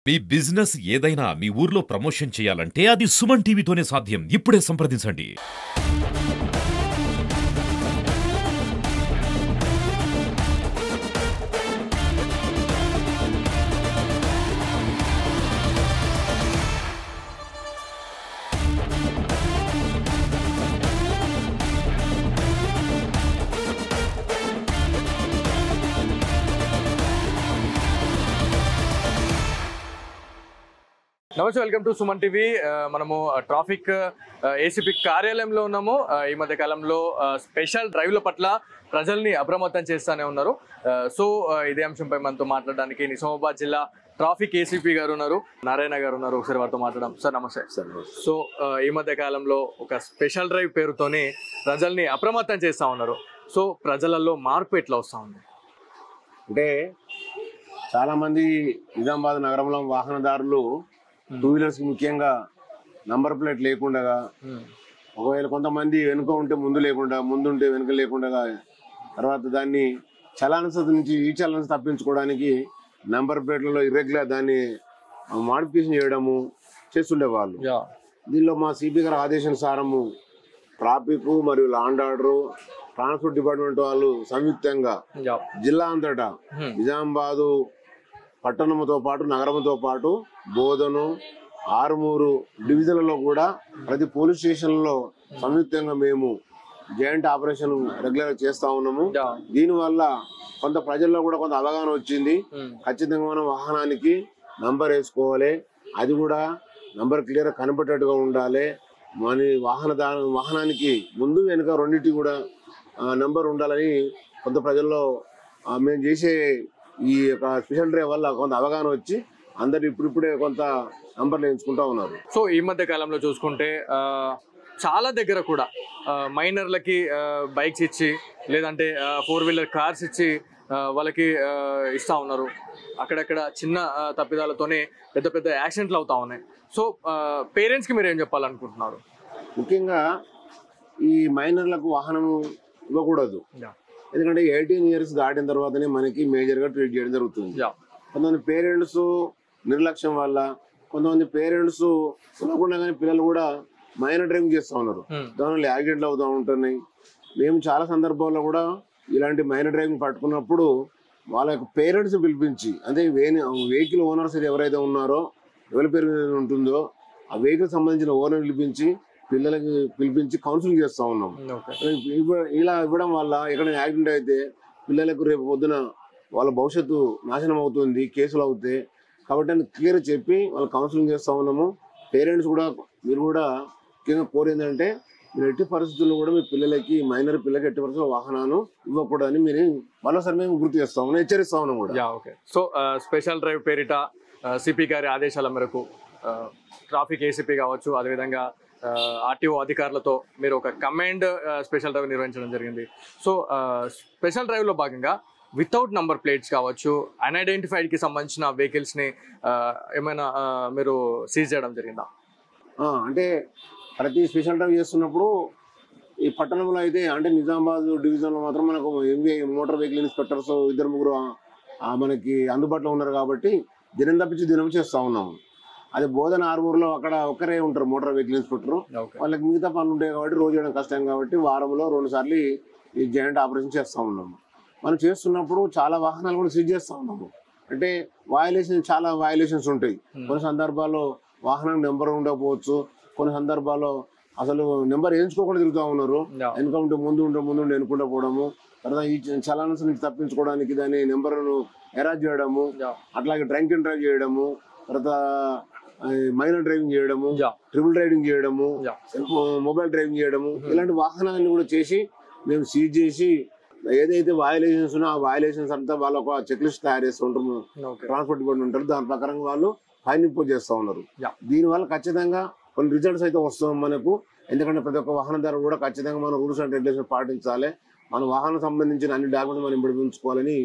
మీ business ఏదైనా మీ ఊర్లో promotion చేయాలంటే అది సుమన్ టీవీతోనే సాధ్యం. ఇప్పుడే సంప్రదించండి. నమస్తే, వెల్కమ్ టు సుమన్ టీవీ. మనము ట్రాఫిక్ ఏసీపీ కార్యాలయంలో ఉన్నాము. ఈ మధ్య కాలంలో స్పెషల్ డ్రైవ్ల పట్ల ప్రజల్ని అప్రమత్తం చేస్తూనే ఉన్నారు. సో ఇదే అంశంపై మనతో మాట్లాడడానికి నిజామాబాద్ జిల్లా ట్రాఫిక్ ఏసీపీ గారు ఉన్నారు, నారాయణ గారు ఉన్నారు. ఒకసారి వారితో మాట్లాడడం. సార్ నమస్తే. సార్ సో ఈ మధ్య కాలంలో ఒక స్పెషల్ డ్రైవ్ పేరుతోని ప్రజల్ని అప్రమత్తం చేస్తూ ఉన్నారు. సో ప్రజలలో మార్పు ఎట్లా వస్తూ ఉంది? అంటే చాలామంది నిజామాబాద్ నగరంలో వాహనదారులు టూ వీలర్స్కి ముఖ్యంగా నంబర్ ప్లేట్ లేకుండా, ఒకవేళ కొంతమంది వెనుక ఉంటే ముందు లేకుండా, ముందు ఉంటే వెనుక లేకుండా, తర్వాత దాన్ని చలాన్స్ నుంచి ఈ చలాన్స్ తప్పించుకోవడానికి నంబర్ ప్లేట్లలో ఇర్రెగ్యులర్ దాన్ని మాడిఫికేషన్ చేయడము చేస్తుండేవాళ్ళు. దీనిలో మా సిపి గారి ఆదేశానుసారము ట్రాఫిక్ మరియు law and order, transport department వాళ్ళు సంయుక్తంగా జిల్లా అంతటా నిజామాబాదు పట్టణంతో పాటు నగరంతో పాటు బోధను, ఆరుమూరు డివిజన్లలో కూడా ప్రతి పోలీస్ స్టేషన్లో సంయుక్తంగా మేము జాయింట్ ఆపరేషన్ రెగ్యులర్ చేస్తా ఉన్నాము. దీనివల్ల కొంత ప్రజల్లో కూడా కొంత అవగాహన వచ్చింది. ఖచ్చితంగా మనం వాహనానికి నంబర్ వేసుకోవాలి, అది కూడా నంబర్ క్లియర్ కనపడేట్టుగా ఉండాలి. మన వాహనానికి ముందు వెనుక రెండింటి కూడా నంబర్ ఉండాలని కొంత ప్రజల్లో మేము చేసే ఈ యొక్క స్పెషల్ డ్రైవ్ వల్ల కొంత అవగాహన వచ్చి అందరు ఇప్పుడిప్పుడే కొంత నంబర్లు ఎంచుకుంటా ఉన్నారు. సో ఈ మధ్య కాలంలో చూసుకుంటే చాలా దగ్గర కూడా మైనర్లకి బైక్స్ ఇచ్చి, లేదంటే 4-వీలర్ కార్స్ ఇచ్చి వాళ్ళకి ఇస్తూ ఉన్నారు. అక్కడక్కడ చిన్న తప్పిదాలతోనే పెద్ద పెద్ద యాక్సిడెంట్లు అవుతా ఉన్నాయి. సో పేరెంట్స్కి మీరు ఏం చెప్పాలనుకుంటున్నారు? ముఖ్యంగా ఈ మైనర్లకు వాహనం ఇవ్వకూడదు. ఎందుకంటే 18 ఇయర్స్ దాటిన తర్వాతనే మనకి మేజర్గా ట్రీట్ చేయడం జరుగుతుంది. కొంతమంది పేరెంట్స్ నిర్లక్ష్యం వల్ల, కొంతమంది పేరెంట్స్ చూడకుండా కానీ పిల్లలు కూడా మైనర్ డ్రైవింగ్ చేస్తూ ఉన్నారు. దానివల్ల యాక్సిడెంట్లు అవుతూ ఉంటున్నాయి. మేము చాలా సందర్భాల్లో కూడా ఇలాంటి మైనర్ డ్రైవింగ్ పట్టుకున్నప్పుడు వాళ్ళ యొక్క పేరెంట్స్ పిలిపించి, అంటే వెహికల్ ఓనర్స్ ఎవరైతే ఉన్నారో, ఎవరి పేరు ఉంటుందో ఆ వెహికల్ సంబంధించిన ఓనర్ పిలిపించి కౌన్సిలింగ్ చేస్తూ ఉన్నాం. ఇలా ఇవ్వడం వల్ల ఎక్కడైనా యాక్సిడెంట్ అయితే పిల్లలకు రేపు పొద్దున వాళ్ళ భవిష్యత్తు నాశనం అవుతుంది, కేసులు అవుతాయి. కాబట్టి అని క్లియర్ చెప్పి వాళ్ళు కౌన్సిలింగ్ చేస్తూ ఉన్నాము. పేరెంట్స్ కూడా మీరు కూడా ముఖ్యంగా కోరేందంటే, మీరు ఎట్టి పరిస్థితుల్లో కూడా మీ పిల్లలకి, మైనర్ పిల్లలకి ఎట్టి పరిస్థితుల్లో వాహనాలు ఇవ్వకూడదని మీరు మరోసారి మేము గుర్తు చేస్తా ఉన్నాం, హెచ్చరిస్తా ఉన్నాం కూడా. ఓకే. సో స్పెషల్ డ్రైవ్ పేరిట సిపి గారి ఆదేశాల మేరకు ట్రాఫిక్ ఏసీపీ కావచ్చు, అదేవిధంగా ఆర్టీఓ అధికారులతో మీరు ఒక కమాండ్ స్పెషల్ డ్రైవ్ నిర్వహించడం జరిగింది. సో స్పెషల్ డ్రైవ్లో భాగంగా వితౌట్ నంబర్ ప్లేట్స్ కావచ్చు, అన్ఐడెంటిఫైడ్కి సంబంధించిన వెహికల్స్ని ఏమైనా మీరు సీజ్ చేయడం జరిగిందా? అంటే ప్రతి స్పెషల్ డ్రైవ్ చేస్తున్నప్పుడు ఈ పట్టణంలో అయితే, అంటే నిజామాబాద్ డివిజన్లో మాత్రం మనకు మోటార్ వెహికల్ ఇన్స్పెక్టర్స్ 2-3 మనకి అందుబాటులో ఉన్నారు. కాబట్టి దినం తప్పించి దినం చేస్తూ ఉన్నాము. అది బోధన ఆరుమూరులో అక్కడ ఒక్కరే ఉంటారు మోటార్ వెహికల్ ఇన్స్పెక్టర్. వాళ్ళకి మిగతా పనులు ఉంటాయి కాబట్టి రోజు చేయడం కష్టం కాబట్టి వారంలో 2 సార్లు ఈ జాయింట్ ఆపరేషన్ చేస్తూ ఉన్నాము. మనం చేస్తున్నప్పుడు చాలా వాహనాలు కూడా సీజ్ చేస్తూ ఉన్నాము. అంటే చాలా వయలేషన్స్ ఉంటాయి. కొన్ని సందర్భాల్లో వాహనం నెంబర్ ఉండకపోవచ్చు, కొన్ని సందర్భాల్లో అసలు నెంబర్ వేయించుకోకుండా తిరుగుతూ ఉన్నారు. వెనుక ఉంటే ముందు ఉంటే వెనుకుండా పోవడము, తర్వాత ఈ చలాన్స్ నుంచి తప్పించుకోవడానికి దాని నెంబర్ను ఎరాజ్ చేయడము, అట్లాగే డ్రంక్ అండ్ డ్రైవ్ చేయడము, తర్వాత మైనర్ డ్రైవింగ్ చేయడము, ట్రిపుల్ రైడింగ్ చేయడము, మొబైల్ డ్రైవింగ్ చేయడము, ఇలాంటి వాహనాలను కూడా చేసి మేము సీజ్ చేసి ఏదైతే వయలేషన్స్ ఉన్నా ఆ వయలేషన్స్ అంతా వాళ్ళ ఒక చెక్ లిస్ట్ తయారు చేస్తూ ఉంటాము. ట్రాన్స్పోర్ట్ డిపార్ట్మెంట్ ఉంటారు, దాని ప్రకారంగా వాళ్ళు ఫైన్ ఇంపోజ్ చేస్తూ ఉన్నారు. దీనివల్ల ఖచ్చితంగా కొన్ని రిజల్ట్స్ అయితే వస్తాం మనకు. ఎందుకంటే ప్రతి ఒక్క వాహనదారు కూడా ఖచ్చితంగా మన రూల్స్ అండ్ రెగ్యులేషన్ పాటించాలి, మన వాహనం సంబంధించిన అన్ని డాక్యుమెంట్స్ మనం ఇంప్లిమెంచుకోవాలని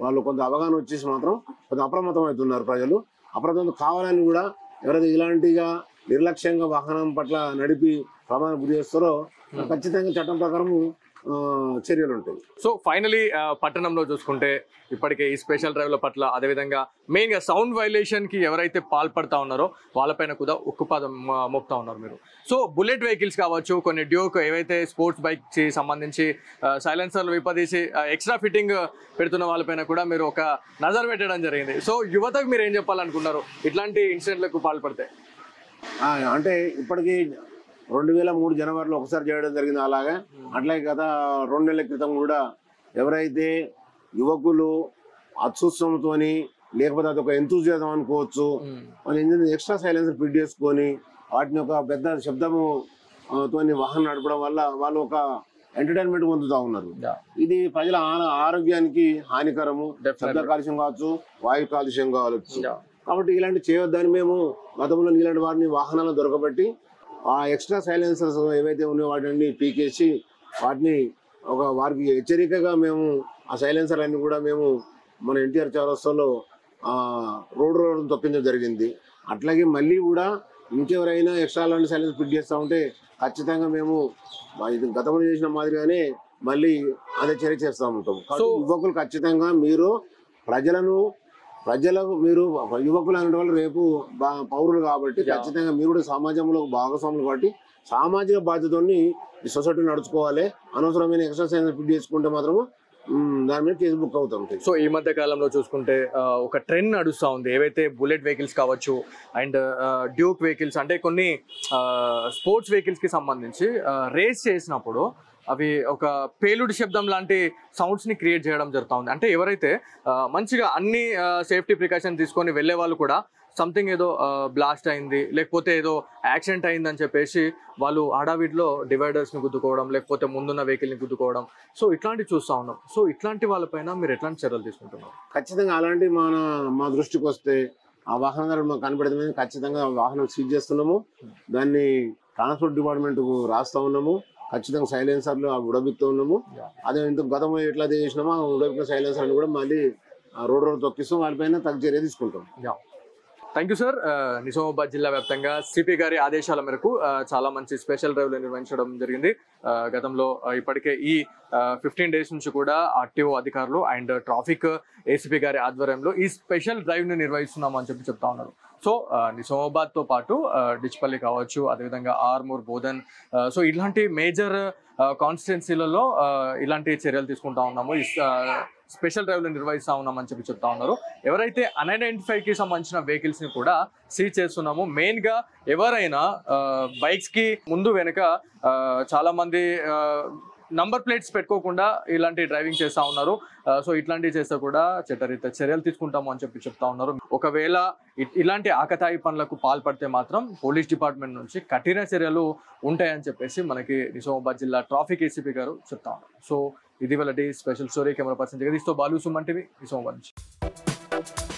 వాళ్ళు కొంత అవగాహన వచ్చేసి మాత్రం కొంత అప్రమత్తం అవుతున్నారు ప్రజలు. అప్రమత్తం కావాలని కూడా ఎవరైతే ఇలాంటిగా నిర్లక్ష్యంగా వాహనం పట్ల నడిపి ప్రమాదం గురి చేస్తారో ఖచ్చితంగా చట్టం ప్రకారం చర్యలు ఉంటాయి. సో ఫైనలీ పట్టణంలో చూసుకుంటే ఇప్పటికే ఈ స్పెషల్ డ్రైవ్ల పట్ల అదేవిధంగా మెయిన్గా సౌండ్ వైలేషన్ కి ఎవరైతే పాల్పడతా ఉన్నారో వాళ్ళపైన కూడా ఉక్కుపాదం మోపుతా ఉన్నారు మీరు. సో బుల్లెట్ వెహికల్స్ కావచ్చు, కొన్ని డ్యూక్ ఏవైతే స్పోర్ట్స్ బైక్ కి సంబంధించి సైలెన్సర్లు విపదీసి ఎక్స్ట్రా ఫిట్టింగ్ పెడుతున్న వాళ్ళపైన కూడా మీరు ఒక నజర్ పెట్టడం జరిగింది. సో యువతకు మీరు ఏం చెప్పాలనుకున్నారు ఇట్లాంటి ఇన్సిడెంట్లకు పాల్పడితే? అంటే ఇప్పటికీ 2003 జనవరిలో ఒకసారి చేయడం జరిగింది. అలాగే అట్లాగే గత 2 నెలల క్రితం కూడా ఎవరైతే యువకులు అత్యుత్సవంతోని లేకపోతే అదొక ఎంతూజియాజం అనుకోవచ్చు, వాళ్ళు ఎక్స్ట్రా సైలెన్సర్ ఫిట్ చేసుకొని వాటిని ఒక పెద్ద శబ్దము తోని వాహనం నడపడం వల్ల వాళ్ళు ఒక ఎంటర్టైన్మెంట్ పొందుతూ ఉన్నారు. ఇది ప్రజల ఆరోగ్యానికి హానికరము. శబ్ద కాలుష్యం కావచ్చు, వాయు కాలుష్యం కావచ్చు. కాబట్టి ఇలాంటి చేయొద్దని మేము గతంలో ఇలాంటి వాటిని వాహనాలను దొరకబట్టి ఆ ఎక్స్ట్రా సైలెన్సర్స్ ఏవైతే ఉన్నాయో వాటిని పీకేసి వాటిని వారికి హెచ్చరికగా మేము ఆ సైలెన్సర్ అన్ని కూడా మేము మన ఎన్టీఆర్ చౌరస్తాలో రోడ్ తొక్కించడం జరిగింది. అట్లాగే మళ్ళీ కూడా ఇంకెవరైనా ఎక్స్ట్రా లాంటి సైలెన్స్ ఫిట్ చేస్తూ ఉంటే ఖచ్చితంగా మేము ఇది గతంలో చేసిన మాదిరిగానే మళ్ళీ అదే చర్య చేస్తూ ఉంటాం. యువకులు ఖచ్చితంగా మీరు ప్రజలకు మీరు యువకులు అనే వాళ్ళు రేపు పౌరులు కాబట్టి ఖచ్చితంగా మీరు కూడా సమాజంలో భాగస్వాములు కాబట్టి సామాజిక బాధ్యతని ఈ సొసైటీ నడుచుకోవాలి. అనవసరమైన ఎక్సర్సైజ్ ఫిట్ చేసుకుంటే మాత్రం దాని మీద కేసు బుక్ అవుతా ఉంటాయి. సో ఈ మధ్య కాలంలో చూసుకుంటే ఒక ట్రెండ్ నడుస్తూ ఉంది. ఏవైతే బుల్లెట్ వెహికల్స్ కావచ్చు అండ్ డ్యూక్ వెహికల్స్ అంటే కొన్ని స్పోర్ట్స్ వెహికల్స్ కి సంబంధించి రేస్ చేసినప్పుడు అవి ఒక పేలుడు శబ్దం లాంటి సౌండ్స్ ని క్రియేట్ చేయడం జరుగుతూ ఉంది. అంటే ఎవరైతే మంచిగా అన్ని సేఫ్టీ ప్రికాషన్ తీసుకొని వెళ్ళే వాళ్ళు కూడా సంథింగ్ ఏదో బ్లాస్ట్ అయింది లేకపోతే ఏదో యాక్సిడెంట్ అయింది అని చెప్పేసి వాళ్ళు హడావిడిలో డివైడర్స్ని గుద్దుకోవడం లేకపోతే ముందున్న వెహికల్ని గుద్దుకోవడం, సో ఇట్లాంటివి చూస్తూ ఉన్నాం. సో ఇట్లాంటి వాళ్ళపైన మీరు ఎట్లాంటి చర్యలు తీసుకుంటున్నారు? ఖచ్చితంగా అలాంటి మా దృష్టికి వస్తే ఆ వాహనదారులు మాకు కనపడితే ఖచ్చితంగా వాహనం సీజ్ చేస్తున్నాము. దాన్ని ట్రాన్స్పోర్ట్ డిపార్ట్మెంట్కు రాస్తూ ఉన్నాము. ఖచ్చితంగా సైలెన్సర్లు ఉడబిక్తూ ఉన్నాము. అదే ఇంత గతంలో ఎట్లా చేసినామో ఉడబిక్కిన సైలెన్సర్లు కూడా మళ్ళీ రోడ్ తొక్కిస్తాం, వాళ్ళపైన తగ్గ చర్య తీసుకుంటాం. Thank you sir. నిజామాబాద్ జిల్లా వ్యాప్తంగా సిపి గారి ఆదేశాల మేరకు చాలా మంచి స్పెషల్ డ్రైవ్లు నిర్వహించడం జరిగింది. గతంలో ఇప్పటికే ఈ 15 days నుంచి కూడా ఆర్టీఓ అధికారులు అండ్ ట్రాఫిక్ ఏసీపీ గారి ఆధ్వర్యంలో ఈ స్పెషల్ డ్రైవ్ని నిర్వహిస్తున్నాము అని చెప్తా ఉన్నారు. సో నిజామాబాద్తో పాటు డిచ్పల్లి కావచ్చు, అదేవిధంగా ఆర్మూర్, బోధన్, సో ఇలాంటి మేజర్ కాన్స్టిట్యున్సీలలో ఇలాంటి చర్యలు తీసుకుంటా ఉన్నాము. స్పెషల్ డ్రైవ్లు నిర్వహిస్తూ ఉన్నామని చెప్తా ఉన్నారు. ఎవరైతే అన్ఐడెంటిఫైడ్కి సంబంధించిన వెహికల్స్ని కూడా సీజ్ చేస్తున్నాము. మెయిన్గా ఎవరైనా బైక్స్కి ముందు వెనుక చాలామంది నంబర్ ప్లేట్స్ పెట్టుకోకుండా ఇలాంటి డ్రైవింగ్ చేస్తూ ఉన్నారు. సో ఇట్లాంటివి చేస్తే కూడా చట్టరీత్యా చర్యలు తీసుకుంటాము అని చెప్తా ఉన్నారు. ఒకవేళ ఇలాంటి ఆకతాయి పనులకు పాల్పడితే మాత్రం పోలీస్ డిపార్ట్మెంట్ నుంచి కఠిన చర్యలు ఉంటాయని చెప్పేసి మనకి నిజామాబాద్ జిల్లా ట్రాఫిక్ ఏసీపీ గారు చెప్తా ఉన్నారు. సో ఇది వాళ్ళ స్పెషల్ స్టోరీ. కెమెరా పర్సన్ జగదీష్తో బాలు, సుమన్ టీవీ, నిజామాబాద్ నుంచి.